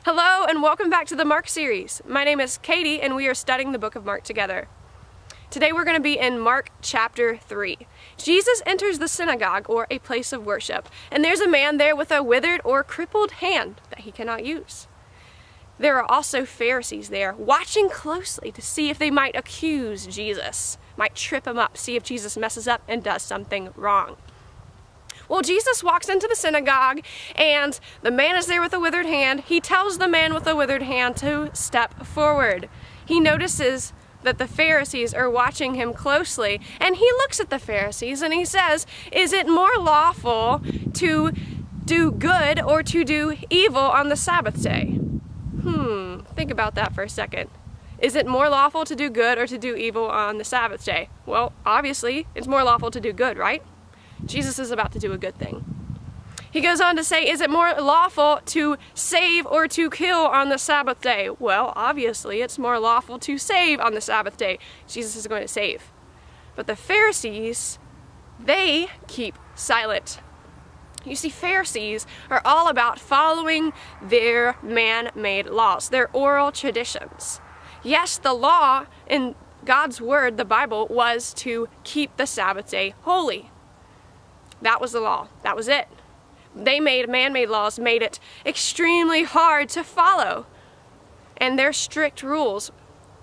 Hello and welcome back to the Mark series. My name is Katie and we are studying the book of Mark together. Today we're going to be in Mark chapter 3. Jesus enters the synagogue, or a place of worship, and there's a man there with a withered or crippled hand that he cannot use. There are also Pharisees there, watching closely to see if they might accuse Jesus, might trip him up, see if Jesus messes up and does something wrong. Well, Jesus walks into the synagogue, and the man is there with a withered hand. He tells the man with the withered hand to step forward. He notices that the Pharisees are watching him closely, and he looks at the Pharisees and he says, "Is it more lawful to do good or to do evil on the Sabbath day?" Think about that for a second. Is it more lawful to do good or to do evil on the Sabbath day? Well, obviously, it's more lawful to do good, right? Jesus is about to do a good thing. He goes on to say, is it more lawful to save or to kill on the Sabbath day? Well, obviously, it's more lawful to save on the Sabbath day. Jesus is going to save. But the Pharisees, they keep silent. You see, Pharisees are all about following their man-made laws, their oral traditions. Yes, the law in God's word, the Bible, was to keep the Sabbath day holy. That was the law. That was it. They made man-made laws, made it extremely hard to follow. And their strict rules,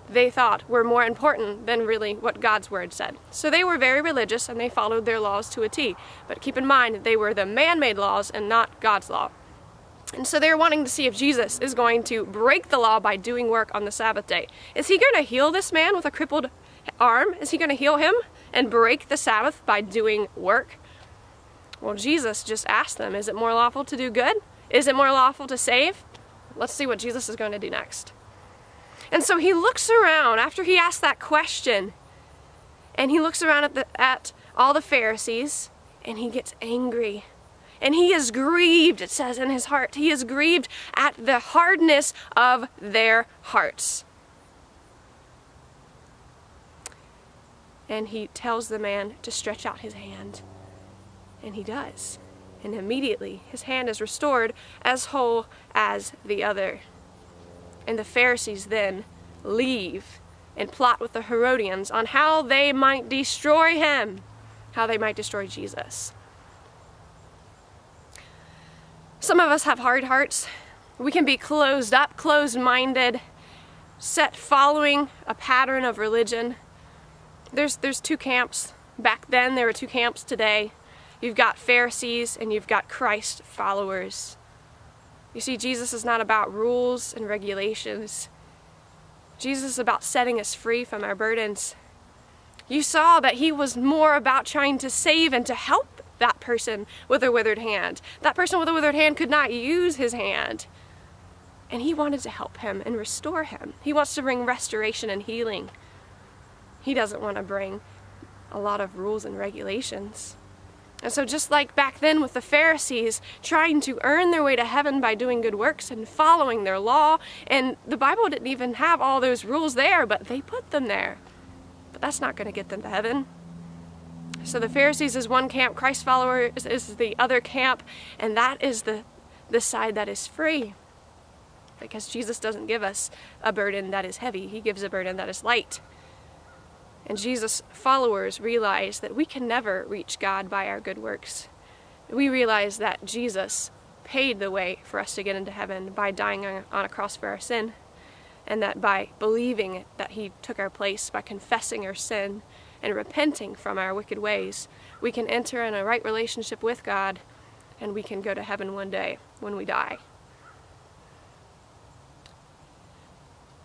they thought, were more important than really what God's word said. So they were very religious and they followed their laws to a T. But keep in mind, they were the man-made laws and not God's law. And so they're wanting to see if Jesus is going to break the law by doing work on the Sabbath day. Is he going to heal this man with a crippled arm? Is he going to heal him and break the Sabbath by doing work? Well, Jesus just asked them, is it more lawful to do good? Is it more lawful to save? Let's see what Jesus is going to do next. And so he looks around after he asked that question, and he looks around at all the Pharisees, and he gets angry. And he is grieved, it says in his heart. He is grieved at the hardness of their hearts. And he tells the man to stretch out his hand. And he does. And immediately his hand is restored as whole as the other. And the Pharisees then leave and plot with the Herodians on how they might destroy him, how they might destroy Jesus. Some of us have hard hearts. We can be closed up, closed-minded, set following a pattern of religion. There's two camps. Back then there were two camps. Today you've got Pharisees and you've got Christ followers. You see, Jesus is not about rules and regulations. Jesus is about setting us free from our burdens. You saw that he was more about trying to save and to help that person with a withered hand. That person with a withered hand could not use his hand. And he wanted to help him and restore him. He wants to bring restoration and healing. He doesn't want to bring a lot of rules and regulations. And so just like back then with the Pharisees trying to earn their way to heaven by doing good works and following their law, and the Bible didn't even have all those rules there, but they put them there. But that's not going to get them to heaven. So the Pharisees is one camp, Christ followers is the other camp, and that is the side that is free. Because Jesus doesn't give us a burden that is heavy, he gives a burden that is light. And Jesus' followers realize that we can never reach God by our good works. We realize that Jesus paid the way for us to get into heaven by dying on a cross for our sin, and that by believing that he took our place, by confessing our sin and repenting from our wicked ways, we can enter in a right relationship with God, and we can go to heaven one day when we die.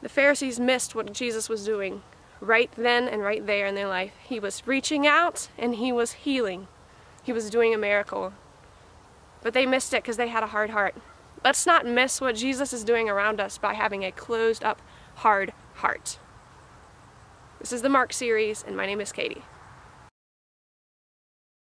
The Pharisees missed what Jesus was doing. Right then and right there in their life. He was reaching out and he was healing. He was doing a miracle. But they missed it because they had a hard heart. Let's not miss what Jesus is doing around us by having a closed up, hard heart. This is the Mark series, and my name is Katie.